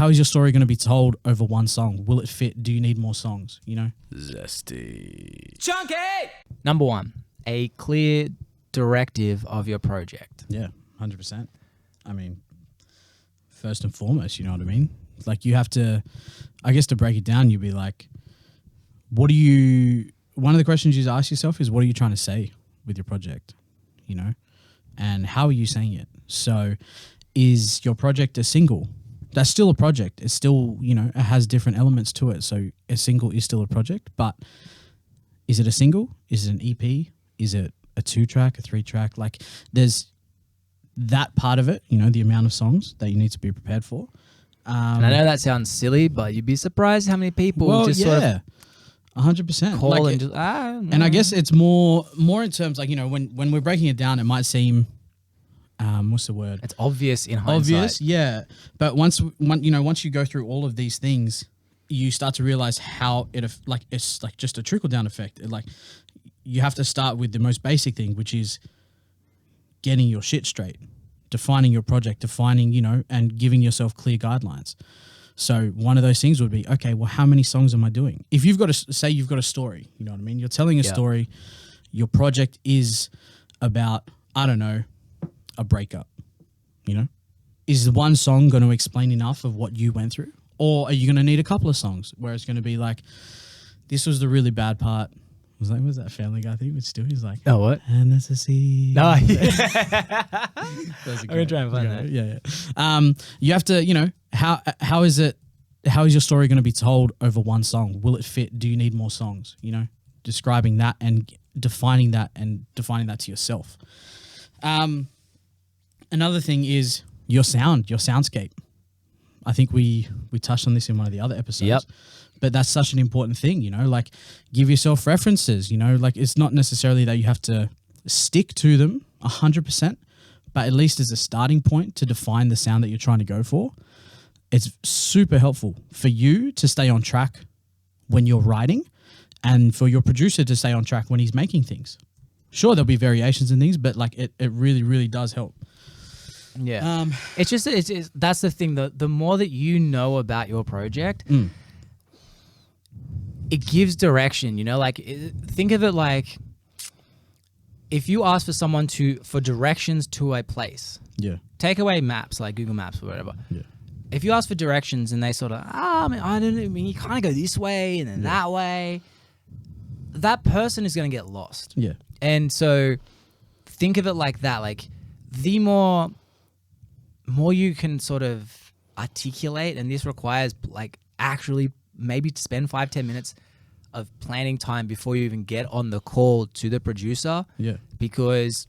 how is your story going to be told over one song? Will it fit? Do you need more songs? You know, Zesty. Chunky! Number 1, a clear directive of your project. yeah, 100%. I mean, first and foremost, you know what I mean? Like you have to, I guess to break it down, you'd be like, one of the questions you ask yourself is, what are you trying to say with your project? You know, and how are you saying it? So is your project a single? That's still a project. It's still, you know, it has different elements to it. So a single is still a project, but is it a single? Is it an EP? Is it a 2-track, a 3-track? Like there's that part of it, you know, the amount of songs that you need to be prepared for. And I know that sounds silly, but you'd be surprised how many people sort of 100%. call like and just and I guess it's more in terms like, you know, when we're breaking it down, it might seem what's the word? It's obvious in hindsight. Obvious, yeah. But once you go through all of these things, you start to realize how it's like just a trickle down effect. You have to start with the most basic thing, which is getting your shit straight, defining your project, defining, you know, and giving yourself clear guidelines. So one of those things would be, okay, well, how many songs am I doing? If you've got you've got a story, you know what I mean? You're telling a story. Your project is about, I don't know, a breakup, you know? Is one song going to explain enough of what you went through? Or are you going to need a couple of songs where it's going to be like, this was the really bad part. Was that Family Guy thing with Stu? He's like, oh, what? And that's a C. No. I'm going to try and find that. Yeah. You have to, you know, how is your story going to be told over one song? Will it fit? Do you need more songs? You know, describing that and defining that to yourself. Another thing is your soundscape. I think we touched on this in one of the other episodes. Yep. But that's such an important thing, you know, like give yourself references, you know, like it's not necessarily that you have to stick to them 100%, but at least as a starting point to define the sound that you're trying to go for. It's super helpful for you to stay on track when you're writing and for your producer to stay on track when he's making things. Sure, there'll be variations in things, but like it really, really does help. Yeah. It's just that's the thing. The more that you know about your project, it gives direction, you know, like think of it like if you ask for someone for directions to a place, take away maps like Google Maps or whatever. Yeah. If you ask for directions and they sort of, I don't know, you kind of go this way and then that way, that person is going to get lost. Yeah. And so think of it like that. Like the more you can sort of articulate, and this requires like actually maybe to spend 5-10 minutes of planning time before you even get on the call to the producer. Yeah. Because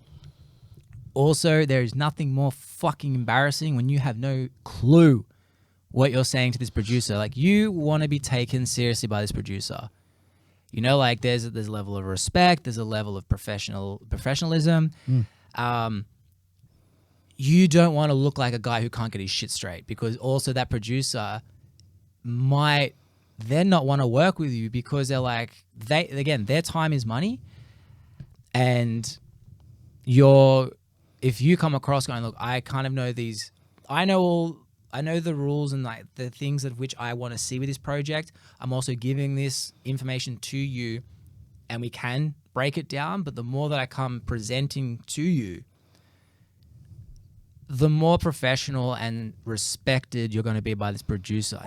also there is nothing more fucking embarrassing when you have no clue what you're saying to this producer. Like you want to be taken seriously by this producer. You know, like there's a level of respect, there's a level of professionalism. You don't want to look like a guy who can't get his shit straight, because also that producer might then not want to work with you because they're like, their time is money. And if you come across going, look, I kind of know these, I know the rules and like the things of which I want to see with this project. I'm also giving this information to you and we can break it down. But the more that I come presenting to you, the more professional and respected you're going to be by this producer.